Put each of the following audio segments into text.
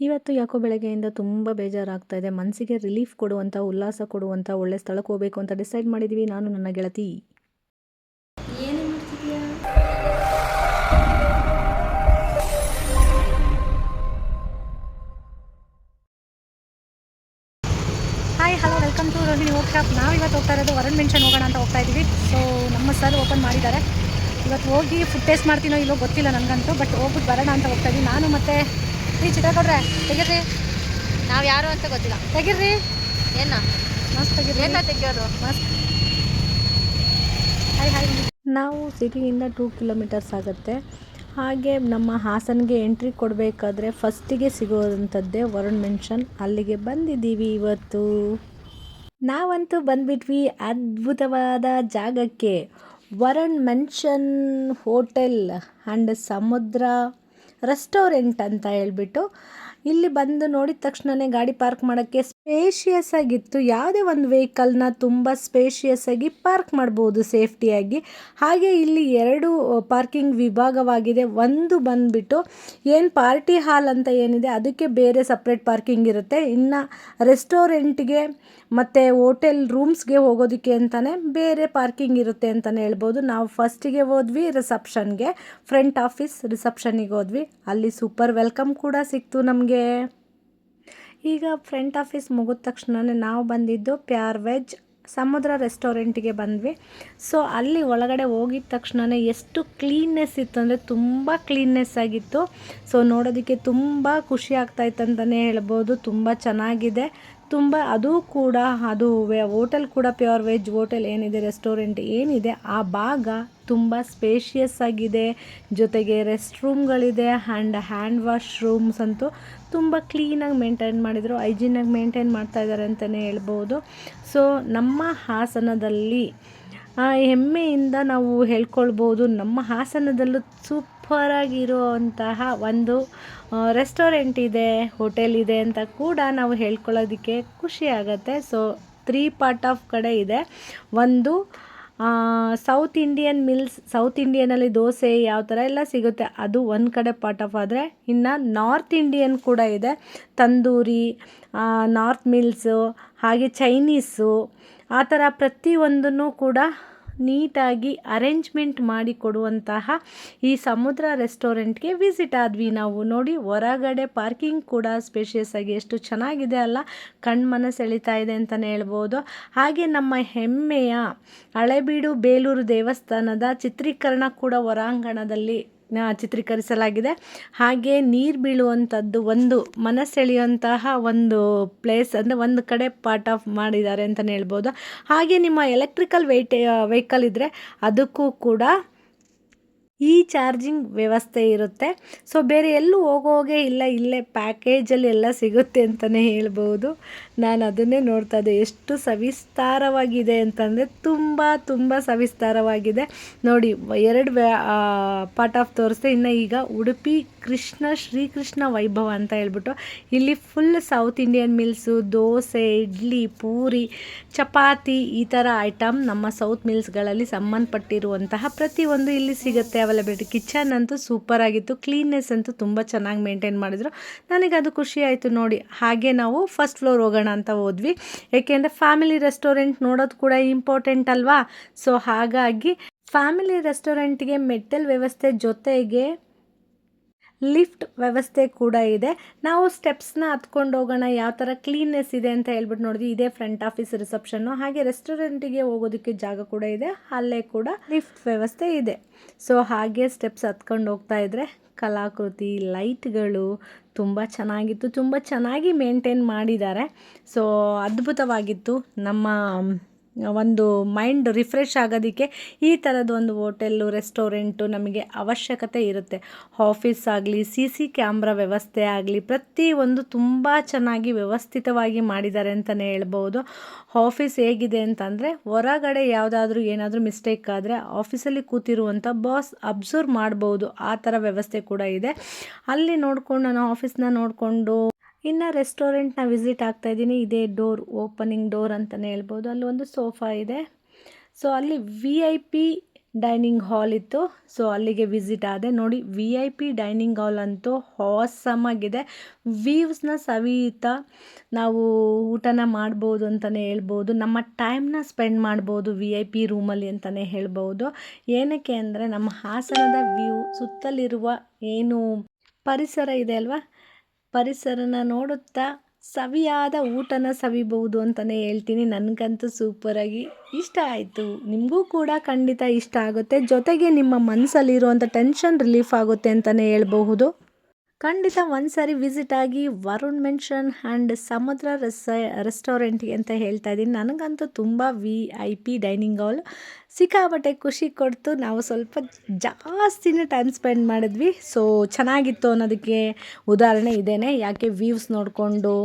ಇವತ್ತು ಯಾಕೋ ಬೆಳಗ್ಗೆಯಿಂದ ತುಂಬ ಬೇಜಾರಾಗ್ತಾ ಇದೆ. ಮನಸ್ಸಿಗೆ ರಿಲೀಫ್ ಕೊಡುವಂಥ, ಉಲ್ಲಾಸ ಕೊಡುವಂಥ ಒಳ್ಳೆ ಸ್ಥಳಕ್ಕೆ ಹೋಗಬೇಕು ಅಂತ ಡಿಸೈಡ್ ಮಾಡಿದ್ವಿ ನಾನು ನನ್ನ ಗೆಳತಿ. ಏನೇ ಮಾಡ್ತಿದ್ಯಾ? Hi hello welcome to Rohini workshop. ನಾವು ಇವತ್ತು ಹೋಗ್ತಾ ಇರೋದು ವರುಣ್ ಮೆನ್ಷನ್ ಹೋಗೋಣ ಅಂತ ಹೋಗ್ತಾ ಇದ್ದೀವಿ. ಸೊ ನಮ್ಮ ಸರ್ ಓಪನ್ ಮಾಡಿದ್ದಾರೆ. ಇವತ್ತು ಹೋಗಿ ಫುಡ್ ಟೇಸ್ಟ್ ಮಾಡ್ತೀನೋ ಇಲ್ಲೋ ಗೊತ್ತಿಲ್ಲ ನನಗಂತೂ, ಬಟ್ ಹೋಗ್ಬಿಟ್ಟು ಬರೋಣ ಅಂತ ಹೋಗ್ತಾ ಇದ್ದೀವಿ. ನಾನು ಮತ್ತು ಈ ಚಿತ್ರಕೊಡ್ರೆ ತೆಗೀರಿ, ನಾವು ಯಾರು ಅಂತ ಗೊತ್ತಿಲ್ಲ. ತೆಗೀರಿ ಏನ ಮಸ್ತ್ ತೆಗೀರಿ, ಏನ ತೆಗಿಯೋದು? ಮಸ್ತ್. Hi hi. ನಾವು ಸಿಟಿಯಿಂದ 2 ಕಿಲೋಮೀಟರ್ಸ್ ಆಗುತ್ತೆ. ಹಾಗೆ ನಮ್ಮ ಹಾಸನ್ಗೆ ಎಂಟ್ರಿ ಕೊಡಬೇಕಾದ್ರೆ ಫಸ್ಟಿಗೆ ಸಿಗೋವಂಥದ್ದೇ ವರುಣ್ ಮೆನ್ಷನ್. ಅಲ್ಲಿಗೆ ಬಂದಿದ್ದೀವಿ ಇವತ್ತು. ನಾವಂತೂ ಬಂದ್ಬಿಟ್ವಿ ಅದ್ಭುತವಾದ ಜಾಗಕ್ಕೆ, ವರುಣ್ ಮೆನ್ಷನ್ ಹೋಟೆಲ್ ಆ್ಯಂಡ್ ಸಮುದ್ರ ರೆಸ್ಟೋರೆಂಟ್ ಅಂತ ಹೇಳ್ಬಿಟ್ಟು. ಇಲ್ಲಿ ಬಂದು ನೋಡಿದ ತಕ್ಷಣವೇ ಗಾಡಿ ಪಾರ್ಕ್ ಮಾಡೋಕ್ಕೆ ಸ್ಪೇಷಿಯಸ್ ಆಗಿತ್ತು. ಯಾವುದೇ ಒಂದು ವೆಹಿಕಲ್ನ ತುಂಬ ಸ್ಪೇಷಿಯಸ್ ಆಗಿ ಪಾರ್ಕ್ ಮಾಡ್ಬೋದು ಸೇಫ್ಟಿಯಾಗಿ. ಹಾಗೆ ಇಲ್ಲಿ 2 ಪಾರ್ಕಿಂಗ್ ವಿಭಾಗವಾಗಿದೆ. ಒಂದು ಬಂದುಬಿಟ್ಟು ಏನು ಪಾರ್ಟಿ ಹಾಲ್ ಅಂತ ಏನಿದೆ ಅದಕ್ಕೆ ಬೇರೆ ಸಪ್ರೇಟ್ ಪಾರ್ಕಿಂಗ್ ಇರುತ್ತೆ. ಇನ್ನು ರೆಸ್ಟೋರೆಂಟ್ಗೆ ಮತ್ತು ಹೋಟೆಲ್ ರೂಮ್ಸ್ಗೆ ಹೋಗೋದಕ್ಕೆ ಅಂತಲೇ ಬೇರೆ ಪಾರ್ಕಿಂಗ್ ಇರುತ್ತೆ ಅಂತಲೇ ಹೇಳ್ಬೋದು. ನಾವು ಫಸ್ಟಿಗೆ ಹೋದ್ವಿ ರಿಸೆಪ್ಷನ್ಗೆ, ಫ್ರಂಟ್ ಆಫೀಸ್ ರಿಸೆಪ್ಷನಿಗೆ ಹೋದ್ವಿ. ಅಲ್ಲಿ ಸೂಪರ್ ವೆಲ್ಕಮ್ ಕೂಡ ಸಿಕ್ತು ನಮಗೆ. ಈಗ ಫ್ರಂಟ್ ಆಫೀಸ್ ಮುಗಿದ ತಕ್ಷಣವೇ ನಾವು ಬಂದಿದ್ದು ಪ್ಯಾರ್ ವೆಜ್ ಸಮುದ್ರ ರೆಸ್ಟೋರೆಂಟಿಗೆ ಬಂದ್ವಿ. ಸೊ ಅಲ್ಲಿ ಒಳಗಡೆ ಹೋಗಿದ ತಕ್ಷಣವೇ ಎಷ್ಟು ಕ್ಲೀನ್ನೆಸ್ ಇತ್ತು ಅಂದರೆ ತುಂಬ ಕ್ಲೀನ್ನೆಸ್ ಆಗಿತ್ತು. ಸೊ ನೋಡೋದಕ್ಕೆ ತುಂಬ ಖುಷಿ ಆಗ್ತಾಯಿತ್ತು ಅಂತಲೇ ಹೇಳ್ಬೋದು. ತುಂಬ ಚೆನ್ನಾಗಿದೆ. ತುಂಬ ಅದು ಕೂಡ ಅದು ಹೋಟೆಲ್ ಕೂಡ ಪ್ಯೂರ್ ವೆಜ್ ಹೋಟೆಲ್ ಏನಿದೆ, ರೆಸ್ಟೋರೆಂಟ್ ಏನಿದೆ ಆ ಭಾಗ ತುಂಬ ಸ್ಪೇಷಿಯಸ್ ಆಗಿದೆ. ಜೊತೆಗೆ ರೆಸ್ಟ್ ರೂಮ್ಗಳಿದೆ ಆ್ಯಂಡ್ ಹ್ಯಾಂಡ್ ವಾಶ್ ರೂಮ್ಸ್ ಅಂತೂ ತುಂಬ ಕ್ಲೀನಾಗಿ ಮೇಂಟೈನ್ ಮಾಡಿದರು, ಹೈಜೀನಾಗಿ ಮೇಂಟೈನ್ ಮಾಡ್ತಾಯಿದ್ದಾರೆ ಅಂತಲೇ ಹೇಳ್ಬೋದು. ಸೊ ನಮ್ಮ ಹಾಸನದಲ್ಲಿ ಹೆಮ್ಮೆಯಿಂದ ನಾವು ಹೇಳ್ಕೊಳ್ಬೋದು, ನಮ್ಮ ಹಾಸನದಲ್ಲೂ ಸೂಪರಾಗಿರುವಂತಹ ಒಂದು ರೆಸ್ಟೋರೆಂಟ್ ಇದೆ, ಹೋಟೆಲ್ ಇದೆ ಅಂತ ಕೂಡ ನಾವು ಹೇಳ್ಕೊಳ್ಳೋದಕ್ಕೆ ಖುಷಿ ಆಗುತ್ತೆ. ಸೊ 3 ಪಾರ್ಟ್ ಆಫ್ ಕಡೆ ಇದೆ. ಒಂದು ಸೌತ್ ಇಂಡಿಯನ್ ಮಿಲ್ಸ್, ಸೌತ್ ಇಂಡಿಯನಲ್ಲಿ ದೋಸೆ ಯಾವ ಥರ ಎಲ್ಲ ಸಿಗುತ್ತೆ ಅದು ಒಂದು ಕಡೆ ಪಾರ್ಟ್ ಆಫ್ ಆದರೆ, ಇನ್ನು ನಾರ್ತ್ ಇಂಡಿಯನ್ ಕೂಡ ಇದೆ. ತಂದೂರಿ, ನಾರ್ತ್ ಮಿಲ್ಸು, ಹಾಗೆ ಚೈನೀಸು, ಆ ಥರ ಪ್ರತಿಯೊಂದನ್ನು ಕೂಡ ನೀಟಾಗಿ ಅರೇಂಜ್ಮೆಂಟ್ ಮಾಡಿ ಕೊಡುವಂತಹ ಈ ಸಮುದ್ರ ರೆಸ್ಟೋರೆಂಟ್ಗೆ ವಿಸಿಟ್ ಆದ್ವಿ ನಾವು. ನೋಡಿ ಹೊರಗಡೆ ಪಾರ್ಕಿಂಗ್ ಕೂಡ ಸ್ಪೇಷಿಯಸ್ ಆಗಿ ಎಷ್ಟು ಚೆನ್ನಾಗಿದೆ ಅಲ್ಲ, ಕಣ್ಮನ ಸೆಳೀತಾ ಇದೆ ಅಂತಲೇ ಹೇಳ್ಬೋದು. ಹಾಗೆ ನಮ್ಮ ಹೆಮ್ಮೆಯ ಹಳೇಬೀಡು ಬೇಲೂರು ದೇವಸ್ಥಾನದ ಚಿತ್ರೀಕರಣ ಕೂಡ ಹೊರಾಂಗಣದಲ್ಲಿ ಚಿತ್ರೀಕರಿಸಲಾಗಿದೆ. ಹಾಗೆ ನೀರು ಬೀಳುವಂಥದ್ದು ಒಂದು ಮನಸೆಳೆಯುವಂತಹ ಒಂದು ಪ್ಲೇಸ್ ಅಂದರೆ ಒಂದು ಕಡೆ ಪಾರ್ಟ್ ಆಫ್ ಮಾಡಿದ್ದಾರೆ ಅಂತಲೇ ಹೇಳ್ಬೋದು. ಹಾಗೆ ನಿಮ್ಮ ಎಲೆಕ್ಟ್ರಿಕಲ್ ವೆಹಿಕಲ್ ಇದ್ದರೆ ಅದಕ್ಕೂ ಕೂಡ ಈ ಚಾರ್ಜಿಂಗ್ ವ್ಯವಸ್ಥೆ ಇರುತ್ತೆ. ಸೊ ಬೇರೆ ಎಲ್ಲೂ ಹೋಗೋಗೆ ಇಲ್ಲ, ಇಲ್ಲೇ ಪ್ಯಾಕೇಜಲ್ಲಿ ಎಲ್ಲ ಸಿಗುತ್ತೆ ಅಂತಲೇ ಹೇಳ್ಬೋದು. ನಾನು ಅದನ್ನೇ ನೋಡ್ತಾ ಇದ್ದೆ, ಎಷ್ಟು ಸವಿಸ್ತಾರವಾಗಿದೆ ಅಂತಂದರೆ ತುಂಬ ಸವಿಸ್ತಾರವಾಗಿದೆ. ನೋಡಿ 2 ಪಾರ್ಟ್ ಆಫ್ ತೋರಿಸ್ದೆ. ಇನ್ನು ಈಗ ಉಡುಪಿ ಶ್ರೀಕೃಷ್ಣ ವೈಭವ ಅಂತ ಹೇಳ್ಬಿಟ್ಟು ಇಲ್ಲಿ full south Indian meals, dosa, idli, puri, chapati ಈ ಥರ ಐಟಮ್ ನಮ್ಮ ಸೌತ್ ಮಿಲ್ಸ್ಗಳಲ್ಲಿ ಸಂಬಂಧಪಟ್ಟಿರುವಂತಹ ಪ್ರತಿಯೊಂದು ಇಲ್ಲಿ ಸಿಗುತ್ತೆ ಅವೈಲಬಿಲಿಟಿ. ಕಿಚನ್ ಅಂತೂ ಸೂಪರ್ ಆಗಿತ್ತು, ಕ್ಲೀನ್ನೆಸ್ ಅಂತೂ ತುಂಬ ಚೆನ್ನಾಗಿ ಮೇಂಟೈನ್ ಮಾಡಿದರು. ನನಗೆ ಅದು ಖುಷಿ ಆಯಿತು ನೋಡಿ. ಹಾಗೆ ನಾವು ಫಸ್ಟ್ ಫ್ಲೋರ್ ಹೋಗೋಣ ಅಂತ ಹೋದ್ವಿ, ಏಕೆಂದರೆ ಫ್ಯಾಮಿಲಿ ರೆಸ್ಟೋರೆಂಟ್ ನೋಡೋದು ಕೂಡ ಇಂಪಾರ್ಟೆಂಟ್ ಅಲ್ವಾ. ಸೊ ಹಾಗಾಗಿ ಫ್ಯಾಮಿಲಿ ರೆಸ್ಟೋರೆಂಟ್ಗೆ ಮೆಟ್ಟಲ್ ವ್ಯವಸ್ಥೆ ಜೊತೆಗೆ ಲಿಫ್ಟ್ ವ್ಯವಸ್ಥೆ ಕೂಡ ಇದೆ. ನಾವು ಸ್ಟೆಪ್ಸ್ನ ಹತ್ಕೊಂಡು ಹೋಗೋಣ ಯಾವ ಥರ ಕ್ಲೀನ್ನೆಸ್ ಇದೆ ಅಂತ ಹೇಳ್ಬಿಟ್ಟು ನೋಡಿದ್ವಿ. ಇದೇ ಫ್ರಂಟ್ ಆಫೀಸ್ ರಿಸೆಪ್ಷನ್ನು. ಹಾಗೆ ರೆಸ್ಟೋರೆಂಟಿಗೆ ಹೋಗೋದಕ್ಕೆ ಜಾಗ ಕೂಡ ಇದೆ, ಅಲ್ಲೇ ಕೂಡ ಲಿಫ್ಟ್ ವ್ಯವಸ್ಥೆ ಇದೆ. ಸೊ ಹಾಗೆ ಸ್ಟೆಪ್ಸ್ ಹತ್ಕೊಂಡು ಹೋಗ್ತಾ ಇದ್ದರೆ ಕಲಾಕೃತಿ, ಲೈಟ್ಗಳು ತುಂಬ ಚೆನ್ನಾಗಿತ್ತು, ತುಂಬ ಚೆನ್ನಾಗಿ ಮೇಂಟೈನ್ ಮಾಡಿದ್ದಾರೆ. ಸೊ ಅದ್ಭುತವಾಗಿತ್ತು. ನಮ್ಮ ಒಂದು ಮೈಂಡ್ ರಿಫ್ರೆಶ್ ಆಗೋದಕ್ಕೆ ಈ ಥರದ್ದು ಒಂದು ಹೋಟೆಲ್ಲು, ರೆಸ್ಟೋರೆಂಟು ನಮಗೆ ಅವಶ್ಯಕತೆ ಇರುತ್ತೆ. ಆಫೀಸ್ ಆಗಲಿ, CC ಕ್ಯಾಮ್ರಾ ವ್ಯವಸ್ಥೆ ಆಗಲಿ, ಪ್ರತಿಯೊಂದು ತುಂಬ ಚೆನ್ನಾಗಿ ವ್ಯವಸ್ಥಿತವಾಗಿ ಮಾಡಿದ್ದಾರೆ ಅಂತಲೇ ಹೇಳ್ಬೋದು. ಆಫೀಸ್ ಹೇಗಿದೆ ಅಂತಂದರೆ, ಹೊರಗಡೆ ಯಾವುದಾದ್ರೂ ಏನಾದರೂ ಮಿಸ್ಟೇಕ್ ಆದರೆ ಆಫೀಸಲ್ಲಿ ಕೂತಿರುವಂಥ ಬಾಸ್ ಅಬ್ಸರ್ವ್ ಮಾಡ್ಬೋದು, ಆ ಥರ ವ್ಯವಸ್ಥೆ ಕೂಡ ಇದೆ. ಅಲ್ಲಿ ನೋಡಿಕೊಂಡು ನಾನು ಆಫೀಸ್ನ ನೋಡಿಕೊಂಡು ಇನ್ನು ರೆಸ್ಟೋರೆಂಟ್ನ ವಿಸಿಟ್ ಆಗ್ತಾಯಿದ್ದೀನಿ. ಇದೇ ಡೋರ್, ಓಪನಿಂಗ್ ಡೋರ್ ಅಂತಲೇ ಹೇಳ್ಬೋದು. ಅಲ್ಲಿ ಒಂದು ಸೋಫಾ ಇದೆ. ಸೊ ಅಲ್ಲಿ VIP ಡೈನಿಂಗ್ ಹಾಲ್ ಇತ್ತು. ಸೊ ಅಲ್ಲಿಗೆ ವಿಸಿಟ್ ಆದೆ. ನೋಡಿ VIP ಡೈನಿಂಗ್ ಹಾಲ್ ಅಂತೂ ಆಸಮ್ ಆಗಿದೆ. ವ್ಯೂವ್ಸ್ನ ಸವಿತಾ ನಾವು ಊಟನ ಮಾಡ್ಬೋದು ಅಂತಲೇ ಹೇಳ್ಬೋದು. ನಮ್ಮ ಟೈಮ್ನ ಸ್ಪೆಂಡ್ ಮಾಡ್ಬೋದು VIP ರೂಮಲ್ಲಿ ಅಂತಲೇ ಹೇಳ್ಬೋದು. ಏನಕ್ಕೆ ಅಂದರೆ ನಮ್ಮ ಹಾಸನದ ವ್ಯೂ ಸುತ್ತಲಿರುವ ಏನು ಪರಿಸರ ಇದೆ ಅಲ್ವಾ, ಪರಿಸರನ ನೋಡುತ್ತಾ ಸವಿಯಾದ ಊಟನ ಸವಿಬಹುದು ಅಂತಲೇ ಹೇಳ್ತೀನಿ. ನನಗಂತೂ ಸೂಪರಾಗಿ ಇಷ್ಟ ಆಯಿತು. ನಿಮಗೂ ಕೂಡ ಖಂಡಿತ ಇಷ್ಟ ಆಗುತ್ತೆ. ಜೊತೆಗೆ ನಿಮ್ಮ ಮನಸ್ಸಲ್ಲಿರುವಂಥ ಟೆನ್ಷನ್ ರಿಲೀಫ್ ಆಗುತ್ತೆ ಅಂತಲೇ ಹೇಳ್ಬಹುದು. ಖಂಡಿತ ಒಂದ್ಸರಿ ವಿಸಿಟ್ ಆಗಿ ವರುಣ್ ಮೆನ್ಷನ್ ಆ್ಯಂಡ್ ಸಮುದ್ರ ರೆಸ್ಟೋರೆಂಟ್ಗೆ ಅಂತ ಹೇಳ್ತಾ ಇದ್ದೀನಿ. ನನಗಂತೂ ತುಂಬ VIP ಡೈನಿಂಗ್ ಹಾಲ್ ಸಿಕ್ಕಾಪಟ್ಟೆ ಖುಷಿ ಕೊಡ್ತು. ನಾವು ಸ್ವಲ್ಪ ಜಾಸ್ತಿನೇ ಟೈಮ್ ಸ್ಪೆಂಡ್ ಮಾಡಿದ್ವಿ. ಸೊ ಚೆನ್ನಾಗಿತ್ತು ಅನ್ನೋದಕ್ಕೆ ಉದಾಹರಣೆ ಇದೇನೆ. ಯಾಕೆ ವ್ಯೂವ್ಸ್ ನೋಡಿಕೊಂಡು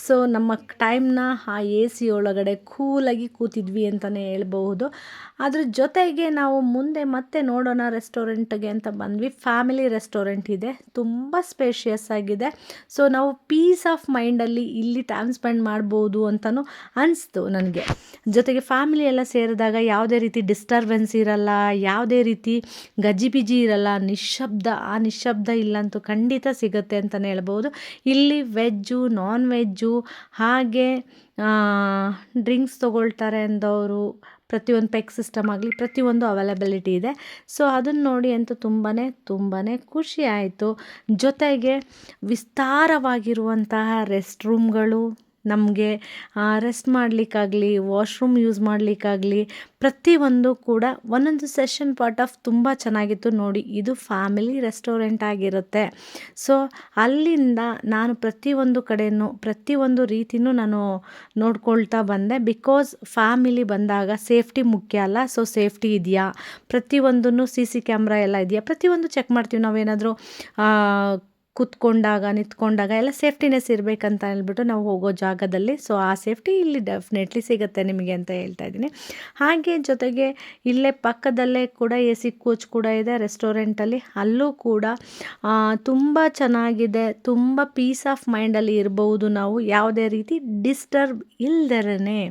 ಸೊ ನಮ್ಮ ಟೈಮ್ನ ಆ AC ಒಳಗಡೆ ಕೂಲಾಗಿ ಕೂತಿದ್ವಿ ಅಂತಲೇ ಹೇಳ್ಬಹುದು. ಅದ್ರ ಜೊತೆಗೆ ನಾವು ಮುಂದೆ ಮತ್ತೆ ನೋಡೋಣ ರೆಸ್ಟೋರೆಂಟ್ಗೆ ಅಂತ ಬಂದ್ವಿ. ಫ್ಯಾಮಿಲಿ ರೆಸ್ಟೋರೆಂಟ್ ಇದೆ, ತುಂಬ ಸ್ಪೇಷಿಯಸ್ ಆಗಿದೆ. ಸೊ ನಾವು ಪೀಸ್ ಆಫ್ ಮೈಂಡಲ್ಲಿ ಇಲ್ಲಿ ಟೈಮ್ ಸ್ಪೆಂಡ್ ಮಾಡ್ಬೋದು ಅಂತಲೂ ಅನಿಸ್ತು ನನಗೆ. ಜೊತೆಗೆ ಫ್ಯಾಮಿಲಿ ಎಲ್ಲ ಸೇರಿದಾಗ ಯಾವುದೇ ರೀತಿ ಡಿಸ್ಟರ್ಬೆನ್ಸ್ ಇರಲ್ಲ, ಯಾವುದೇ ರೀತಿ ಗಜಿಬಿಜಿ ಇರಲ್ಲ, ನಿಶ್ಶಬ್ದ. ಆ ನಿಶ್ಶಬ್ದ ಇಲ್ಲಂತೂ ಖಂಡಿತ ಸಿಗುತ್ತೆ ಅಂತಲೇ ಹೇಳ್ಬೋದು. ಇಲ್ಲಿ ವೆಜ್ಜು, ನಾನ್ ವೆಜ್ಜು ಹಾಗೆ ಡ್ರಿಂಕ್ಸ್ ತೊಗೊಳ್ತಾರೆ ಅಂದವರು ಪ್ರತಿಯೊಂದು ಪೆಗ್ ಸಿಸ್ಟಮ್ ಆಗಲಿ ಪ್ರತಿಯೊಂದು ಅವೈಲಬಿಲಿಟಿ ಇದೆ. ಸೊ ಅದನ್ನು ನೋಡಿ ಅಂತೂ ತುಂಬಾ ಖುಷಿ ಆಯಿತು. ಜೊತೆಗೆ ವಿಸ್ತಾರವಾಗಿರುವಂತಹ ರೆಸ್ಟ್ ರೂಮ್ಗಳು, ನಮಗೆ ರೆಸ್ಟ್ ಮಾಡಲಿಕ್ಕಾಗಲಿ, ವಾಶ್ರೂಮ್ ಯೂಸ್ ಮಾಡಲಿಕ್ಕಾಗಲಿ ಪ್ರತಿಯೊಂದು ಕೂಡ ಒಂದೊಂದು ಸೆಷನ್ ಪಾರ್ಟ್ ಆಫ್ ತುಂಬ ಚೆನ್ನಾಗಿತ್ತು. ನೋಡಿ ಇದು ಫ್ಯಾಮಿಲಿ ರೆಸ್ಟೋರೆಂಟ್ ಆಗಿರುತ್ತೆ. ಸೊ ಅಲ್ಲಿಂದ ನಾನು ಪ್ರತಿಯೊಂದು ಕಡೆಯೂ ಪ್ರತಿಯೊಂದು ರೀತಿಯೂ ನಾನು ನೋಡ್ಕೊಳ್ತಾ ಬಂದೆ. ಬಿಕಾಸ್ ಫ್ಯಾಮಿಲಿ ಬಂದಾಗ ಸೇಫ್ಟಿ ಮುಖ್ಯ ಅಲ್ಲ. ಸೊ ಸೇಫ್ಟಿ ಇದೆಯಾ, ಪ್ರತಿಯೊಂದನ್ನು CC ಕ್ಯಾಮ್ರಾ ಎಲ್ಲ ಇದೆಯಾ, ಪ್ರತಿಯೊಂದು ಚೆಕ್ ಮಾಡ್ತೀವಿ. ನಾವೇನಾದರೂ ಕೂತ್ಕೊಂಡಾಗ ನಿಂತ್ಕೊಂಡಾಗ ಎಲ್ಲ ಸೇಫ್ಟಿನೆಸ್ ಇರಬೇಕಂತ ಹೇಳ್ಬಿಟ್ಟು ನಾವು ಹೋಗೋ ಜಾಗದಲ್ಲಿ. ಸೊ ಆ ಸೇಫ್ಟಿ ಇಲ್ಲಿ ಡೆಫಿನೆಟ್ಲಿ ಸಿಗುತ್ತೆ ನಿಮಗೆ ಅಂತ ಹೇಳ್ತಾ ಇದ್ದೀನಿ. ಹಾಗೆ ಜೊತೆಗೆ ಇಲ್ಲೇ ಪಕ್ಕದಲ್ಲೇ ಕೂಡ AC ಕೋಚ್ ಕೂಡ ಇದೆ ರೆಸ್ಟೋರೆಂಟಲ್ಲಿ. ಅಲ್ಲೂ ಕೂಡ ತುಂಬ ಚೆನ್ನಾಗಿದೆ. ತುಂಬ ಪೀಸ್ ಆಫ್ ಮೈಂಡಲ್ಲಿ ಇರ್ಬೋದು ನಾವು, ಯಾವುದೇ ರೀತಿ ಡಿಸ್ಟರ್ಬ್ ಇಲ್ದರೇ.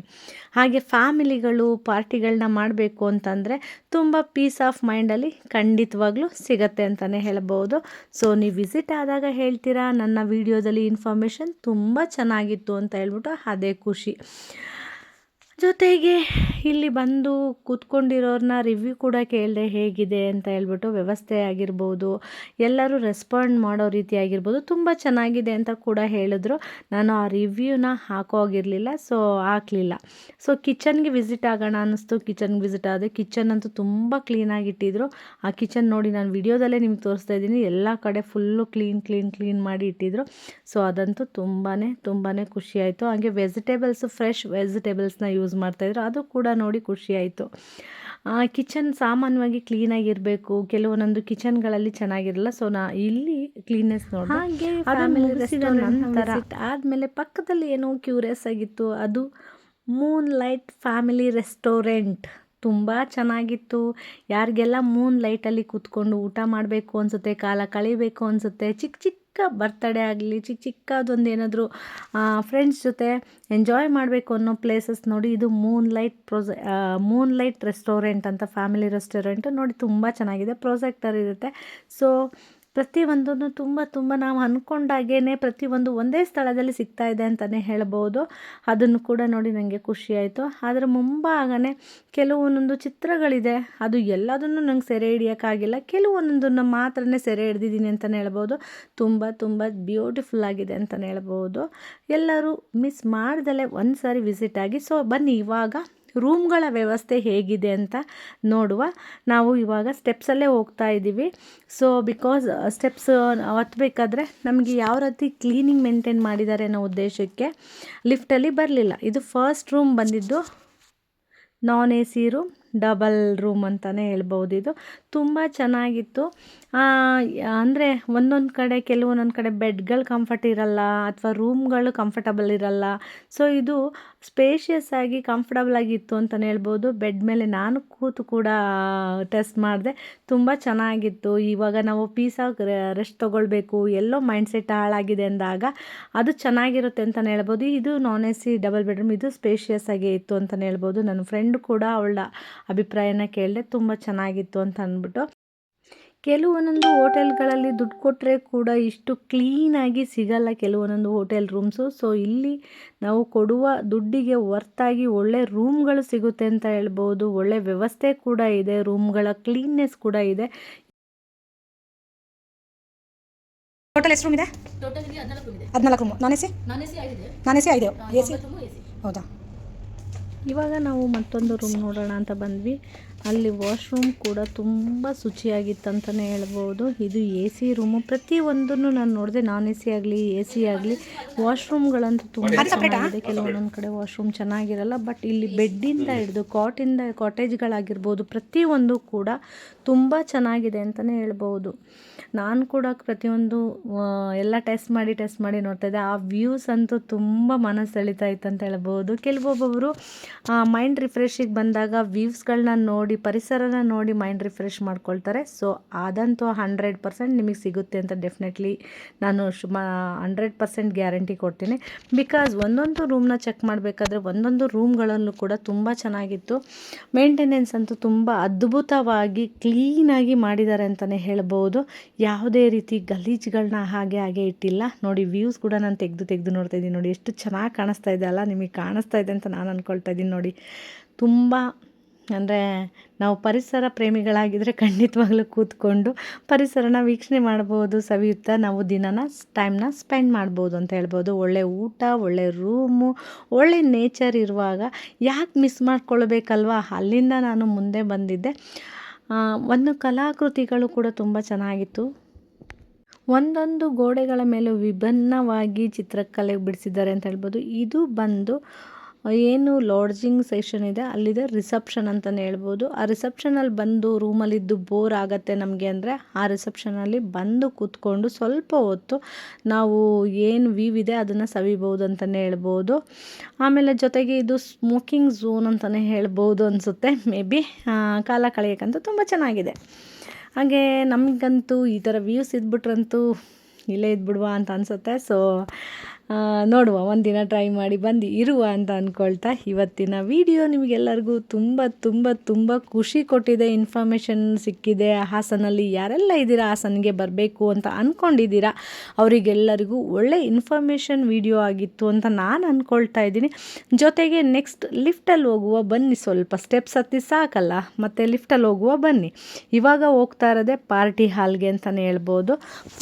ಹಾಗೆ ಫ್ಯಾಮಿಲಿಗಳು ಪಾರ್ಟಿಗಳನ್ನ ಮಾಡಬೇಕು ಅಂತಂದರೆ ತುಂಬ ಪೀಸ್ ಆಫ್ ಮೈಂಡಲ್ಲಿ ಖಂಡಿತವಾಗ್ಲೂ ಸಿಗತ್ತೆ ಅಂತಲೇ ಹೇಳ್ಬೋದು. ಸೊ ನೀವು ವಿಸಿಟ್ ಆದಾಗ ಹೇಳ್ತೀರಾ ನನ್ನ ವಿಡಿಯೋದಲ್ಲಿ ಇನ್ಫಾರ್ಮೇಷನ್ ತುಂಬ ಚೆನ್ನಾಗಿತ್ತು ಅಂತ ಹೇಳ್ಬಿಟ್ಟು, ಅದೇ ಖುಷಿ. ಜೊತೆಗೆ ಇಲ್ಲಿ ಬಂದು ಕೂತ್ಕೊಂಡಿರೋರನ್ನ ರಿವ್ಯೂ ಕೂಡ ಕೇಳಿದೆ ಹೇಗಿದೆ ಅಂತ ಹೇಳ್ಬಿಟ್ಟು. ವ್ಯವಸ್ಥೆ ಆಗಿರ್ಬೋದು, ಎಲ್ಲರೂ ರೆಸ್ಪಾಂಡ್ ಮಾಡೋ ರೀತಿ ಆಗಿರ್ಬೋದು ತುಂಬ ಚೆನ್ನಾಗಿದೆ ಅಂತ ಕೂಡ ಹೇಳಿದ್ರು. ನಾನು ಆ ರಿವ್ಯೂನ ಹಾಕೋಗಿರಲಿಲ್ಲ, ಸೊ ಹಾಕಲಿಲ್ಲ. ಸೊ ಕಿಚನ್ಗೆ ವಿಸಿಟ್ ಆಗೋಣ ಅನ್ನಿಸ್ತು. ಕಿಚನ್ಗೆ ವಿಸಿಟ್ ಆದೆ. ಕಿಚನ್ ಅಂತೂ ತುಂಬ ಕ್ಲೀನಾಗಿಟ್ಟಿದ್ರು. ಆ ಕಿಚನ್ ನೋಡಿ ನಾನು ವಿಡಿಯೋದಲ್ಲೇ ನಿಮ್ಗೆ ತೋರಿಸ್ತಾ ಇದ್ದೀನಿ. ಎಲ್ಲ ಕಡೆ ಫುಲ್ಲು ಕ್ಲೀನ್ ಮಾಡಿ ಇಟ್ಟಿದ್ರು. ಸೊ ಅದಂತೂ ತುಂಬಾ ಖುಷಿಯಾಯಿತು. ಹಾಗೆ ವೆಜಿಟೇಬಲ್ಸು ಫ್ರೆಶ್ ವೆಜಿಟೇಬಲ್ಸ್ನ ಯೂಸ್ ಮಾಡ್ತಾಯಿದ್ರು, ಅದು ಕೂಡ ನೋಡಿ ಖುಷಿ ಆಯಿತು. ಕಿಚನ್ ಸಾಮಾನ್ಯವಾಗಿ ಕ್ಲೀನಾಗಿರಬೇಕು, ಕೆಲವೊಂದೊಂದು ಕಿಚನ್ಗಳಲ್ಲಿ ಚೆನ್ನಾಗಿರಲ್ಲ. ಸೊ ಇಲ್ಲಿ ಕ್ಲೀನ್ನೆಸ್ ನೋಡಿ. ಹಾಗೆ ಫ್ಯಾಮಿಲಿ ರೆಸ್ಟೋರೆಂಟ್ ಆದಮೇಲೆ ಪಕ್ಕದಲ್ಲಿ ಏನೋ ಕ್ಯೂರಿಯಸ್ ಆಗಿತ್ತು, ಅದು ಮೂನ್ ಲೈಟ್ ಫ್ಯಾಮಿಲಿ ರೆಸ್ಟೋರೆಂಟ್. ತುಂಬ ಚೆನ್ನಾಗಿತ್ತು. ಯಾರಿಗೆಲ್ಲ ಮೂನ್ ಲೈಟಲ್ಲಿ ಕೂತ್ಕೊಂಡು ಊಟ ಮಾಡಬೇಕು ಅನಿಸುತ್ತೆ, ಕಾಲ ಕಳಿಬೇಕು ಅನಿಸುತ್ತೆ, ಚಿಕ್ಕ ಬರ್ತ್ಡೇ ಆಗಲಿ, ಚಿಕ್ಕದೊಂದು ಏನಾದರೂ ಫ್ರೆಂಡ್ಸ್ ಜೊತೆ ಎಂಜಾಯ್ ಮಾಡಬೇಕು ಅನ್ನೋ ಪ್ಲೇಸಸ್ ನೋಡಿ. ಇದು ಮೂನ್ ಲೈಟ್ ರೆಸ್ಟೋರೆಂಟ್ ಅಂತ ಫ್ಯಾಮಿಲಿ ರೆಸ್ಟೋರೆಂಟು ನೋಡಿ. ತುಂಬ ಚೆನ್ನಾಗಿದೆ. ಪ್ರೊಜೆಕ್ಟರ್ ಇರುತ್ತೆ. ಸೊ ಪ್ರತಿಯೊಂದನ್ನು ತುಂಬ ನಾವು ಅಂದ್ಕೊಂಡಾಗೇ ಪ್ರತಿಯೊಂದು ಒಂದೇ ಸ್ಥಳದಲ್ಲಿ ಸಿಗ್ತಾ ಇದೆ ಅಂತಲೇ ಹೇಳ್ಬೋದು. ಅದನ್ನು ಕೂಡ ನೋಡಿ ನನಗೆ ಖುಷಿಯಾಯಿತು. ಅದರ ಮುಂಭಾಗನೇ ಕೆಲವೊಂದೊಂದು ಚಿತ್ರಗಳಿದೆ. ಅದು ಎಲ್ಲದನ್ನು ನಂಗೆ ಸೆರೆ ಹಿಡಿಯೋಕ್ಕಾಗಿಲ್ಲ, ಕೆಲವೊಂದೊಂದನ್ನು ಮಾತ್ರನೇ ಸೆರೆ ಹಿಡ್ದಿದ್ದೀನಿ ಅಂತಲೇ ಹೇಳ್ಬೋದು. ತುಂಬ ಬ್ಯೂಟಿಫುಲ್ ಆಗಿದೆ ಅಂತಲೇ ಹೇಳ್ಬೋದು. ಎಲ್ಲರೂ ಮಿಸ್ ಮಾಡ್ದಲೇ ಒಂದು ಸಾರಿ ವಿಸಿಟ್ ಆಗಿ. ಸೊ ಬನ್ನಿ ಇವಾಗ ರೂಮ್ಗಳ ವ್ಯವಸ್ಥೆ ಹೇಗಿದೆ ಅಂತ ನೋಡುವ. ನಾವು ಇವಾಗ ಸ್ಟೆಪ್ಸಲ್ಲೇ ಹೋಗ್ತಾ ಇದ್ದೀವಿ. ಸೊ ಬಿಕಾಸ್ ಸ್ಟೆಪ್ಸ್ ಹತ್ತಬೇಕಾದ್ರೆ ನಮಗೆ ಯಾವ ರೀತಿ ಕ್ಲೀನಿಂಗ್ ಮೇಂಟೈನ್ ಮಾಡಿದ್ದಾರೆ ಅನ್ನೋ ಉದ್ದೇಶಕ್ಕೆ ಲಿಫ್ಟಲ್ಲಿ ಬರಲಿಲ್ಲ. ಇದು ಫಸ್ಟ್ ರೂಮ್ ಬಂದಿದ್ದು ನಾನ್ AC ರೂಮ್, ಡಬಲ್ ರೂಮ್ ಅಂತಲೇ ಹೇಳ್ಬೋದು. ಇದು ತುಂಬ ಚೆನ್ನಾಗಿತ್ತು. ಅಂದರೆ ಒಂದೊಂದು ಕಡೆ ಕೆಲವೊಂದೊಂದು ಕಡೆ ಬೆಡ್ಗಳು ಕಂಫರ್ಟ್ ಇರಲ್ಲ ಅಥವಾ ರೂಮ್ಗಳು ಕಂಫರ್ಟಬಲ್ ಇರಲ್ಲ. ಸೊ ಇದು ಸ್ಪೇಷಿಯಸ್ ಆಗಿ ಕಂಫರ್ಟಬಲ್ ಆಗಿತ್ತು ಅಂತಲೇ ಹೇಳ್ಬೋದು. ಬೆಡ್ ಮೇಲೆ ನಾನು ಕೂತು ಕೂಡ ಟೆಸ್ಟ್ ಮಾಡಿದೆ, ತುಂಬ ಚೆನ್ನಾಗಿತ್ತು. ಇವಾಗ ನಾವು ಪೀಸಾಗಿ ರೆಸ್ಟ್ ತೊಗೊಳ್ಬೇಕು, ಎಲ್ಲೋ ಮೈಂಡ್ಸೆಟ್ ಹಾಳಾಗಿದೆ ಅಂದಾಗ ಅದು ಚೆನ್ನಾಗಿರುತ್ತೆ ಅಂತಲೇ ಹೇಳ್ಬೋದು. ಇದು ನಾನ್ AC ಡಬಲ್ ಬೆಡ್ರೂಮ್, ಇದು ಸ್ಪೇಷಿಯಸ್ ಆಗೇ ಇತ್ತು ಅಂತಲೇ ಹೇಳ್ಬೋದು. ನನ್ನ ಫ್ರೆಂಡ್ ಕೂಡ ಅಭಿಪ್ರಾಯನ ಕೇಳಿದೆ. ತುಂಬ ಚೆನ್ನಾಗಿತ್ತು ಅಂತ ಅಂದ್ಬಿಟ್ಟು. ಕೆಲವೊಂದೊಂದು ಹೋಟೆಲ್ಗಳಲ್ಲಿ ದುಡ್ಡು ಕೊಟ್ಟರೆ ಕೂಡ ಇಷ್ಟು ಕ್ಲೀನಾಗಿ ಸಿಗಲ್ಲ ಕೆಲವೊಂದೊಂದು ಹೋಟೆಲ್ ರೂಮ್ಸು. ಸೊ ಇಲ್ಲಿ ನಾವು ಕೊಡುವ ದುಡ್ಡಿಗೆ ವರ್ತಾಗಿ ಒಳ್ಳೆ ರೂಮ್ಗಳು ಸಿಗುತ್ತೆ ಅಂತ ಹೇಳ್ಬೋದು. ಒಳ್ಳೆ ವ್ಯವಸ್ಥೆ ಕೂಡ ಇದೆ, ರೂಮ್ಗಳ ಕ್ಲೀನ್ನೆಸ್ ಕೂಡ ಇದೆ. ಟೋಟಲ್ ಎಷ್ಟು ರೂಮ್ ಇದೆ? ಟೋಟಲ್ 14 ರೂಮ್ ಇದೆ. 14 ರೂಮ್. ನಾನ್ ಎಸಿ? ನಾನ್ ಎಸಿ ಆಗಿದೆ. ನಾನ್ ಎಸಿ ಆಗಿದೆ. ಎಸಿ? ಹೌದಾ? ಇವಾಗ ನಾವು ಮತ್ತೊಂದು ರೂಮ್ ನೋಡೋಣ ಅಂತ ಬಂದ್ವಿ. ಅಲ್ಲಿ ವಾಶ್ರೂಮ್ ಕೂಡ ತುಂಬ ಶುಚಿಯಾಗಿತ್ತಂತಲೇ ಹೇಳ್ಬೋದು. ಇದು ಎ ಸಿ ರೂಮು. ಪ್ರತಿಯೊಂದನ್ನು ನಾನು ನೋಡಿದೆ, ನಾನ್ ಎ ಸಿ ಆಗಲಿ ಎ ಸಿ ಆಗಲಿ ವಾಶ್ರೂಮ್ಗಳಂತೂ ತುಂಬ ಚೆನ್ನಾಗಿದೆ. ಕೆಲವೊಂದೊಂದು ಕಡೆ ವಾಶ್ರೂಮ್ ಚೆನ್ನಾಗಿರಲ್ಲ, ಬಟ್ ಇಲ್ಲಿ ಬೆಡ್ಡಿಂದ ಹಿಡಿದು ಕಾಟೇಜ್ಗಳಾಗಿರ್ಬೋದು ಪ್ರತಿಯೊಂದು ಕೂಡ ತುಂಬ ಚೆನ್ನಾಗಿದೆ ಅಂತಲೇ ಹೇಳ್ಬೋದು. ನಾನು ಕೂಡ ಪ್ರತಿಯೊಂದು ಎಲ್ಲ ಟೆಸ್ಟ್ ಮಾಡಿ ನೋಡ್ತಾಯಿದ್ದೆ. ಆ ವ್ಯೂಸ್ ಅಂತೂ ತುಂಬ ಮನಸ್ಸು ಸೆಳೀತಾ ಇತ್ತು ಅಂತ ಹೇಳ್ಬೋದು. ಕೆಲವೊಬ್ಬೊಬ್ಬರು ಮೈಂಡ್ ರಿಫ್ರೆಶಿಗೆ ಬಂದಾಗ ವ್ಯೂಸ್ಗಳನ್ನ ನೋಡಿ, ಪರಿಸರನ ನೋಡಿ ಮೈಂಡ್ ರಿಫ್ರೆಶ್ ಮಾಡ್ಕೊಳ್ತಾರೆ. ಸೊ ಅದಂತೂ 100% ನಿಮಗೆ ಸಿಗುತ್ತೆ ಅಂತ ಡೆಫಿನೆಟ್ಲಿ ನಾನು 100% ಗ್ಯಾರಂಟಿ ಕೊಡ್ತೀನಿ. ಬಿಕಾಸ್ ಒಂದೊಂದು ರೂಮ್ನ ಚೆಕ್ ಮಾಡಬೇಕಾದ್ರೆ ಒಂದೊಂದು ರೂಮ್ಗಳಲ್ಲೂ ಕೂಡ ತುಂಬ ಚೆನ್ನಾಗಿತ್ತು. ಮೇಂಟೆನೆನ್ಸ್ ಅಂತೂ ತುಂಬ ಅದ್ಭುತವಾಗಿ ಕ್ಲೀನಾಗಿ ಮಾಡಿದ್ದಾರೆ ಅಂತಲೇ ಹೇಳ್ಬೋದು. ಯಾವುದೇ ರೀತಿ ಗಲೀಜುಗಳನ್ನ ಹಾಗೆ ಇಟ್ಟಿಲ್ಲ. ನೋಡಿ ವ್ಯೂಸ್ ಕೂಡ ನಾನು ತೆಗೆದು ನೋಡ್ತಾ ಇದ್ದೀನಿ. ನೋಡಿ ಎಷ್ಟು ಚೆನ್ನಾಗಿ ಕಾಣಿಸ್ತಾ ಇದೆ ಅಲ್ಲ, ನಿಮಗೆ ಕಾಣಿಸ್ತಾ ಇದೆ ಅಂತ ನಾನು ಅಂದ್ಕೊಳ್ತಾ ಇದ್ದೀನಿ. ನೋಡಿ ತುಂಬ ಅಂದರೆ ನಾವು ಪರಿಸರ ಪ್ರೇಮಿಗಳಾಗಿದ್ದರೆ ಖಂಡಿತವಾಗ್ಲೂ ಕೂತ್ಕೊಂಡು ಪರಿಸರನ ವೀಕ್ಷಣೆ ಮಾಡ್ಬೋದು, ಸವಿಯುತ್ತಾ ನಾವು ಟೈಮ್ನ ಸ್ಪೆಂಡ್ ಮಾಡ್ಬೋದು ಅಂತ ಹೇಳ್ಬೋದು. ಒಳ್ಳೆ ಊಟ, ಒಳ್ಳೆ ರೂಮು, ಒಳ್ಳೆ ನೇಚರ್ ಇರುವಾಗ ಯಾಕೆ ಮಿಸ್ ಮಾಡ್ಕೊಳ್ಬೇಕಲ್ವಾ? ಅಲ್ಲಿಂದ ನಾನು ಮುಂದೆ ಬಂದಿದ್ದೆ. ಒಂದು ಕಲಾಕೃತಿಗಳು ಕೂಡ ತುಂಬ ಚೆನ್ನಾಗಿತ್ತು. ಒಂದೊಂದು ಗೋಡೆಗಳ ಮೇಲೆ ವಿಭಿನ್ನವಾಗಿ ಚಿತ್ರಕಲೆ ಬಿಡಿಸಿದ್ದಾರೆ ಅಂತ ಹೇಳ್ಬೋದು. ಇದು ಬಂದು ಏನು ಲಾಡ್ಜಿಂಗ್ ಸೆಷನ್ ಇದೆ ಅಲ್ಲಿದೆ ರಿಸೆಪ್ಷನ್ ಅಂತಲೇ ಹೇಳ್ಬೋದು. ಆ ರಿಸೆಪ್ಷನಲ್ಲಿ ಬಂದು ರೂಮಲ್ಲಿದ್ದು ಬೋರ್ ಆಗುತ್ತೆ ನಮಗೆ ಅಂದರೆ ಆ ರಿಸೆಪ್ಷನಲ್ಲಿ ಬಂದು ಕೂತ್ಕೊಂಡು ಸ್ವಲ್ಪ ಹೊತ್ತು ನಾವು ಏನು ವ್ಯೂ ಇದೆ ಅದನ್ನು ಸವಿಬೋದು ಅಂತಲೇ ಹೇಳ್ಬೋದು. ಆಮೇಲೆ ಜೊತೆಗೆ ಇದು ಸ್ಮೋಕಿಂಗ್ ಝೋನ್ ಅಂತಲೇ ಹೇಳ್ಬೋದು ಅನಿಸುತ್ತೆ. ಮೇ ಬಿ ಕಾಲ ಕಳೆಯೋಕ್ಕಂತೂ ತುಂಬ ಚೆನ್ನಾಗಿದೆ. ಹಾಗೆ ನಮಗಂತೂ ಈ ಥರ ವ್ಯೂಸ್ ಇದ್ಬಿಟ್ರಂತೂ ಇಲ್ಲೇ ಇದ್ಬಿಡುವ ಅಂತ ಅನಿಸುತ್ತೆ. ಸೊ ನೋಡುವ, ಒಂದಿನ ಟ್ರೈ ಮಾಡಿ ಬಂದು ಇರುವ ಅಂತ ಅಂದ್ಕೊಳ್ತಾ ಇವತ್ತಿನ ವಿಡಿಯೋ ನಿಮಗೆಲ್ಲರಿಗೂ ತುಂಬ ಖುಷಿ ಕೊಟ್ಟಿದೆ. ಇನ್ಫಾರ್ಮೇಷನ್ ಸಿಕ್ಕಿದೆ. ಹಾಸನಲ್ಲಿ ಯಾರೆಲ್ಲ ಇದ್ದೀರಾ, ಹಾಸನ್ಗೆ ಬರಬೇಕು ಅಂತ ಅಂದ್ಕೊಂಡಿದ್ದೀರಾ ಅವರಿಗೆಲ್ಲರಿಗೂ ಒಳ್ಳೆ ಇನ್ಫಾರ್ಮೇಷನ್ ವಿಡಿಯೋ ಆಗಿತ್ತು ಅಂತ ನಾನು ಅಂದ್ಕೊಳ್ತಾ ಇದ್ದೀನಿ. ಜೊತೆಗೆ ನೆಕ್ಸ್ಟ್ ಲಿಫ್ಟಲ್ಲಿ ಹೋಗುವ ಬನ್ನಿ, ಸ್ವಲ್ಪ ಸ್ಟೆಪ್ಸ್ ಹತ್ತಿ ಸಾಕಲ್ಲ, ಮತ್ತು ಲಿಫ್ಟಲ್ಲಿ ಹೋಗುವ ಬನ್ನಿ. ಇವಾಗ ಹೋಗ್ತಾ ಇರೋದೇ ಪಾರ್ಟಿ ಹಾಲ್ಗೆ ಅಂತಲೇ ಹೇಳ್ಬೋದು.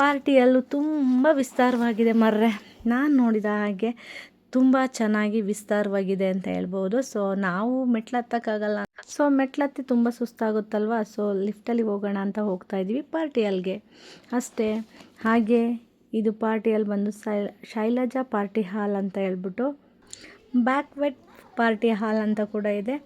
ಪಾರ್ಟಿಯಲ್ಲೂ ತುಂಬ ವಿಸ್ತಾರವಾಗಿದೆ ಮರ್ರೆ. ನಾನು ನೋಡಿದ ಹಾಗೆ ತುಂಬ ಚೆನ್ನಾಗಿ ವಿಸ್ತಾರವಾಗಿದೆ ಅಂತ ಹೇಳ್ಬೋದು. ಸೊ ನಾವು ಮೆಟ್ಲತ್ತಕ್ಕಾಗಲ್ಲ, ಸೊ ಮೆಟ್ಲತ್ತಿ ತುಂಬ ಸುಸ್ತಾಗುತ್ತಲ್ವ. ಸೊ ಲಿಫ್ಟಲ್ಲಿ ಹೋಗೋಣ ಅಂತ ಹೋಗ್ತಾ ಇದ್ದೀವಿ ಪಾರ್ಟಿ ಹಾಲ್ಗೆ ಅಷ್ಟೇ. ಹಾಗೆ ಇದು ಪಾರ್ಟಿ ಹಾಲ್ ಬಂದು ಶೈಲಜಾ ಪಾರ್ಟಿ ಹಾಲ್ ಅಂತ ಹೇಳ್ಬಿಟ್ಟು ಬ್ಯಾಕ್ವೆಟ್ ಪಾರ್ಟಿ ಹಾಲ್ ಅಂತ ಕೂಡ ಇದೆ.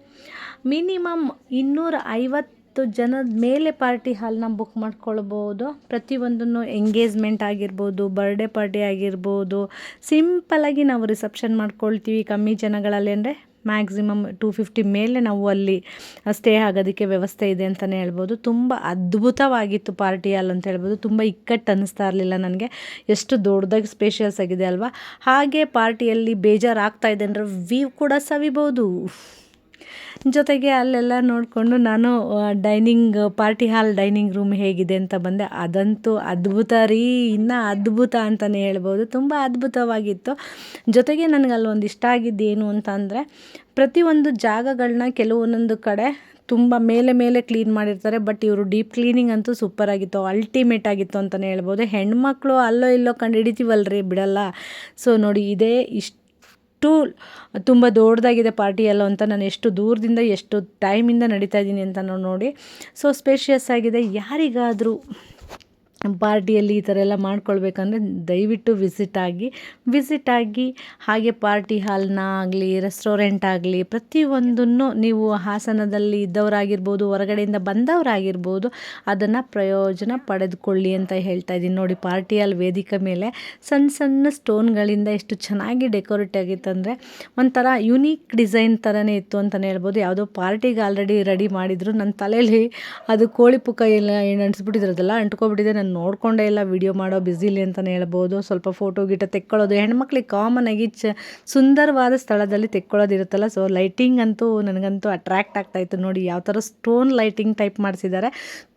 ಮಿನಿಮಮ್ 250 ಜನದ ಮೇಲೆ ಪಾರ್ಟಿ ಹಾಲ್ನ ಬುಕ್ ಮಾಡ್ಕೊಳ್ಬೋದು. ಪ್ರತಿಯೊಂದನ್ನು ಎಂಗೇಜ್ಮೆಂಟ್ ಆಗಿರ್ಬೋದು, ಬರ್ಡೇ ಪಾರ್ಟಿ ಆಗಿರ್ಬೋದು, ಸಿಂಪಲಾಗಿ ನಾವು ರಿಸೆಪ್ಷನ್ ಮಾಡ್ಕೊಳ್ತೀವಿ ಕಮ್ಮಿ ಜನಗಳಲ್ಲಿ ಅಂದರೆ ಮ್ಯಾಕ್ಸಿಮಮ್ 250 ಮೇಲೆ ನಾವು ಅಲ್ಲಿ ಸ್ಟೇ ಆಗೋದಕ್ಕೆ ವ್ಯವಸ್ಥೆ ಇದೆ ಅಂತಲೇ ಹೇಳ್ಬೋದು. ತುಂಬ ಅದ್ಭುತವಾಗಿತ್ತು ಪಾರ್ಟಿ ಹಾಲ್ ಅಂತ ಹೇಳ್ಬೋದು. ತುಂಬ ಇಕ್ಕಟ್ಟು ಅನ್ನಿಸ್ತಾ ಇರಲಿಲ್ಲ ನನಗೆ, ಎಷ್ಟು ದೊಡ್ಡದಾಗಿ ಸ್ಪೇಷಿಯಸ್ ಆಗಿದೆ ಅಲ್ವಾ. ಹಾಗೆ ಪಾರ್ಟಿಯಲ್ಲಿ ಬೇಜಾರಾಗ್ತಾ ಇದೆ ಅಂದರೆ ವ್ಯೂ ಕೂಡ ಸವಿಬೋದು. ಜೊತೆಗೆ ಅಲ್ಲೆಲ್ಲ ನೋಡಿಕೊಂಡು ನಾನು ಪಾರ್ಟಿ ಹಾಲ್ ಡೈನಿಂಗ್ ರೂಮ್ ಹೇಗಿದೆ ಅಂತ ಬಂದೆ. ಅದಂತೂ ಅದ್ಭುತ ರೀ, ಇನ್ನೂ ಅದ್ಭುತ ಅಂತಲೇ ಹೇಳ್ಬೋದು. ತುಂಬ ಅದ್ಭುತವಾಗಿತ್ತು. ಜೊತೆಗೆ ನನಗೆ ಅಲ್ಲೊಂದು ಇಷ್ಟ ಆಗಿದ್ದೇನು ಅಂತ ಅಂದರೆ ಪ್ರತಿಯೊಂದು ಜಾಗಗಳನ್ನ ಕೆಲವೊಂದೊಂದು ಕಡೆ ತುಂಬ ಮೇಲೆ ಕ್ಲೀನ್ ಮಾಡಿರ್ತಾರೆ. ಬಟ್ ಇವರು ಡೀಪ್ ಕ್ಲೀನಿಂಗ್ ಅಂತೂ ಸೂಪರಾಗಿತ್ತು, ಅಲ್ಟಿಮೇಟ್ ಆಗಿತ್ತು ಅಂತಲೇ ಹೇಳ್ಬೋದು. ಹೆಣ್ಮಕ್ಳು ಅಲ್ಲೋ ಇಲ್ಲೋ ಕಂಡು ಹಿಡಿತೀವಲ್ರಿ, ಬಿಡಲ್ಲ. ಸೊ ನೋಡಿ ಇದೇ ತುಂಬ ದೊಡ್ಡದಾಗಿದೆ ಪಾರ್ಟಿ ಹಾಲ್ ಅಂತ ನಾನು ಎಷ್ಟು ದೂರದಿಂದ ಎಷ್ಟು ಟೈಮಿಂದ ನಡೀತಾ ಇದ್ದೀನಿ ಅಂತ ನೋಡಿ. ಸೊ ಸ್ಪೇಷಿಯಸ್ ಆಗಿದೆ. ಯಾರಿಗಾದರೂ ಪಾರ್ಟಿಯಲ್ಲಿ ಈ ಥರ ಎಲ್ಲ ಮಾಡ್ಕೊಳ್ಬೇಕಂದ್ರೆ ದಯವಿಟ್ಟು ವಿಸಿಟ್ ಆಗಿ ಹಾಗೆ ಪಾರ್ಟಿ ಹಾಲ್ನ ಆಗಲಿ ರೆಸ್ಟೋರೆಂಟ್ ಆಗಲಿ ಪ್ರತಿಯೊಂದನ್ನು ನೀವು ಹಾಸನದಲ್ಲಿ ಇದ್ದವರಾಗಿರ್ಬೋದು, ಹೊರಗಡೆಯಿಂದ ಬಂದವರಾಗಿರ್ಬೋದು, ಅದನ್ನು ಪ್ರಯೋಜನ ಪಡೆದುಕೊಳ್ಳಿ ಅಂತ ಹೇಳ್ತಾ ಇದ್ದೀನಿ. ನೋಡಿ ಪಾರ್ಟಿ ಹಾಲ್ ವೇದಿಕೆ ಮೇಲೆ ಸಣ್ಣ ಸ್ಟೋನ್ಗಳಿಂದ ಎಷ್ಟು ಚೆನ್ನಾಗಿ ಡೆಕೋರೇಟ್ ಆಗಿತ್ತಂದರೆ ಒಂಥರ ಯುನೀಕ್ ಡಿಸೈನ್ ಥರನೇ ಇತ್ತು ಅಂತಲೇ ಹೇಳ್ಬೋದು. ಯಾವುದೋ ಪಾರ್ಟಿಗೆ ಆಲ್ರೆಡಿ ರೆಡಿ ಮಾಡಿದ್ರು. ನನ್ನ ತಲೆಯಲ್ಲಿ ಅದು ಕೋಳಿ ಪುಕ್ಕ ಎಲ್ಲ ಏನು ಅಂಟಿಸ್ಬಿಟ್ಟಿದ್ರದಲ್ಲ ಅಂಟ್ಕೊಬಿಟ್ಟಿದೆ. ನಾನು ನಾನು ನೋಡಿಕೊಂಡೇ ಇಲ್ಲ ವಿಡಿಯೋ ಮಾಡೋ ಬ್ಯುಸಿಲಿ ಅಂತಲೇ ಹೇಳ್ಬೋದು. ಸ್ವಲ್ಪ ಫೋಟೋ ಗಿಟ ತೆಕ್ಕೊಳ್ಳೋದು ಹೆಣ್ಮಕ್ಳಿಗೆ ಕಾಮನಾಗಿ ಸುಂದರವಾದ ಸ್ಥಳದಲ್ಲಿ ತೆಕ್ಕೊಳ್ಳೋದಿರುತ್ತಲ್ಲ. ಸೊ ಲೈಟಿಂಗ್ ಅಂತೂ ನನಗಂತೂ ಅಟ್ರ್ಯಾಕ್ಟ್ ಆಗ್ತಾಯಿತ್ತು. ನೋಡಿ ಯಾವ ಥರ ಸ್ಟೋನ್ ಲೈಟಿಂಗ್ ಟೈಪ್ ಮಾಡಿಸಿದ್ದಾರೆ.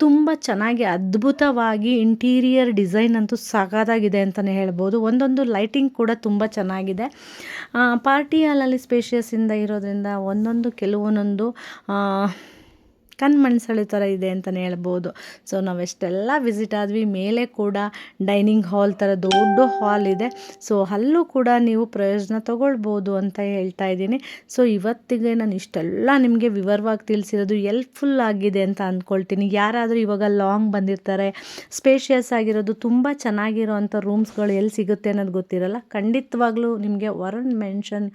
ತುಂಬ ಚೆನ್ನಾಗಿ ಅದ್ಭುತವಾಗಿ ಇಂಟೀರಿಯರ್ ಡಿಸೈನ್ ಅಂತೂ ಸಾಕಾಗಿದೆ ಅಂತಲೇ ಹೇಳ್ಬೋದು. ಒಂದೊಂದು ಲೈಟಿಂಗ್ ಕೂಡ ತುಂಬ ಚೆನ್ನಾಗಿದೆ. ಪಾರ್ಟಿ ಹಾಲಲ್ಲಿ ಸ್ಪೇಷಿಯಸ್ಸಿಂದ ಇರೋದ್ರಿಂದ ಕೆಲವೊಂದೊಂದು ಕಣ್ಮಣ್ಸಳೆ ಥರ ಇದೆ ಅಂತಲೇ ಹೇಳ್ಬೋದು. ಸೊ ನಾವೆಷ್ಟೆಲ್ಲ ವಿಸಿಟ್ ಆದ್ವಿ. ಮೇಲೆ ಕೂಡ ಡೈನಿಂಗ್ ಹಾಲ್ ಥರ ದೊಡ್ಡ ಹಾಲ್ ಇದೆ. ಸೊ ಅಲ್ಲೂ ಕೂಡ ನೀವು ಪ್ರಯೋಜನ ತಗೊಳ್ಬೋದು ಅಂತ ಹೇಳ್ತಾ ಇದ್ದೀನಿ. ಸೊ ಇವತ್ತಿಗೆ ನಾನು ಇಷ್ಟೆಲ್ಲ ನಿಮಗೆ ವಿವರವಾಗಿ ತಿಳಿಸಿರೋದು ಎಲ್ಪ್ಫುಲ್ ಆಗಿದೆ ಅಂತ ಅಂದ್ಕೊಳ್ತೀನಿ. ಯಾರಾದರೂ ಇವಾಗ ಲಾಂಗ್ ಬಂದಿರ್ತಾರೆ, ಸ್ಪೇಷಿಯಸ್ ಆಗಿರೋದು ತುಂಬ ಚೆನ್ನಾಗಿರೋ ಅಂಥ ರೂಮ್ಸ್ಗಳು ಎಲ್ಲಿ ಸಿಗುತ್ತೆ ಅನ್ನೋದು ಗೊತ್ತಿರಲ್ಲ. ಖಂಡಿತವಾಗ್ಲೂ ನಿಮಗೆ ವರುಣ್ ಮೆನ್ಷನ್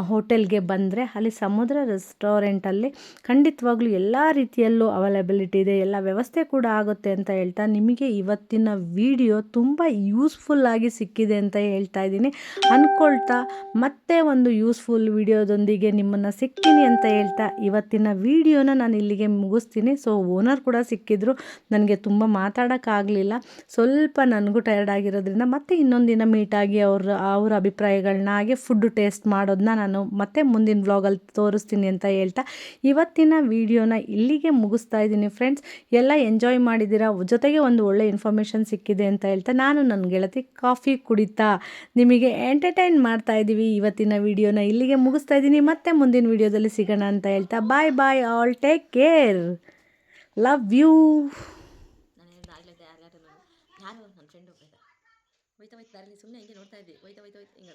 ಹೋಟೆಲ್ಗೆ ಬಂದರೆ ಅಲ್ಲಿ ಸಮುದ್ರ ರೆಸ್ಟೋರೆಂಟಲ್ಲಿ ಖಂಡಿತವಾಗ್ಲೂ ಎಲ್ಲ ರೀತಿಯಲ್ಲೂ ಅವೈಲಬಿಲಿಟಿ ಇದೆ, ಎಲ್ಲ ವ್ಯವಸ್ಥೆ ಕೂಡ ಆಗುತ್ತೆ ಅಂತ ಹೇಳ್ತಾ ನಿಮಗೆ ಇವತ್ತಿನ ವಿಡಿಯೋ ತುಂಬ ಯೂಸ್ಫುಲ್ಲಾಗಿ ಸಿಕ್ಕಿದೆ ಅಂತ ಹೇಳ್ತಾ ಇದ್ದೀನಿ ಅಂದ್ಕೊಳ್ತಾ ಮತ್ತೆ ಒಂದು ಯೂಸ್ಫುಲ್ ವಿಡಿಯೋದೊಂದಿಗೆ ನಿಮ್ಮನ್ನು ಸಿಗ್ತೀನಿ ಅಂತ ಹೇಳ್ತಾ ಇವತ್ತಿನ ವಿಡಿಯೋನ ನಾನು ಇಲ್ಲಿಗೆ ಮುಗಿಸ್ತೀನಿ. ಸೊ ಓನರ್ ಕೂಡ ಸಿಕ್ಕಿದ್ರು, ನನಗೆ ತುಂಬ ಮಾತಾಡೋಕ್ಕಾಗಲಿಲ್ಲ, ಸ್ವಲ್ಪ ನನಗೂ ಟಯರ್ಡ್ ಆಗಿರೋದ್ರಿಂದ ಮತ್ತೆ ಇನ್ನೊಂದು ದಿನ ಮೀಟಾಗಿ ಅವ್ರ ಅಭಿಪ್ರಾಯಗಳನ್ನ ಹಾಗೆ ಫುಡ್ ಟೇಸ್ಟ್ ಮಾಡೋದನ್ನ ನಾನು ಮತ್ತೆ ಮುಂದಿನ ವ್ಲಾಗಲ್ಲಿ ತೋರಿಸ್ತೀನಿ ಅಂತ ಹೇಳ್ತಾ ಇವತ್ತಿನ ವಿಡಿಯೋನ ಇಲ್ಲಿಗೆ ಮುಗಿಸ್ತಾ ಇದ್ದೀನಿ ಫ್ರೆಂಡ್ಸ್. ಎಲ್ಲ ಎಂಜಾಯ್ ಮಾಡಿದ್ದೀರಾ, ಜೊತೆಗೆ ಒಂದು ಒಳ್ಳೆ ಇನ್ಫಾರ್ಮೇಷನ್ ಸಿಕ್ಕಿದೆ ಅಂತ ಹೇಳ್ತಾ ನಾನು ನನ್ನ ಗೆಳತಿ ಕಾಫಿ ಕುಡಿತಾ ನಿಮಗೆ ಎಂಟರ್ಟೈನ್ ಮಾಡ್ತಾ ಇದ್ದೀವಿ. ಇವತ್ತಿನ ವಿಡಿಯೋನ ಇಲ್ಲಿಗೆ ಮುಗಿಸ್ತಾ ಇದ್ದೀನಿ. ಮತ್ತೆ ಮುಂದಿನ ವಿಡಿಯೋದಲ್ಲಿ ಸಿಗೋಣ ಅಂತ ಹೇಳ್ತಾ bye bye all, take care, love you. ಯಾರು ನನ್ನ ಫ್ರೆಂಡ್ ಒಬ್ಬ ಹೋಯ್ತಾ ದಾರಲ್ಲಿ ಸುಮ್ಮನೆ ಹಿಂಗೆ ನೋಡ್ತಾ ಇದ್ದೆ, ಹೋಯ್ತಾ ಹಿಂಗೆ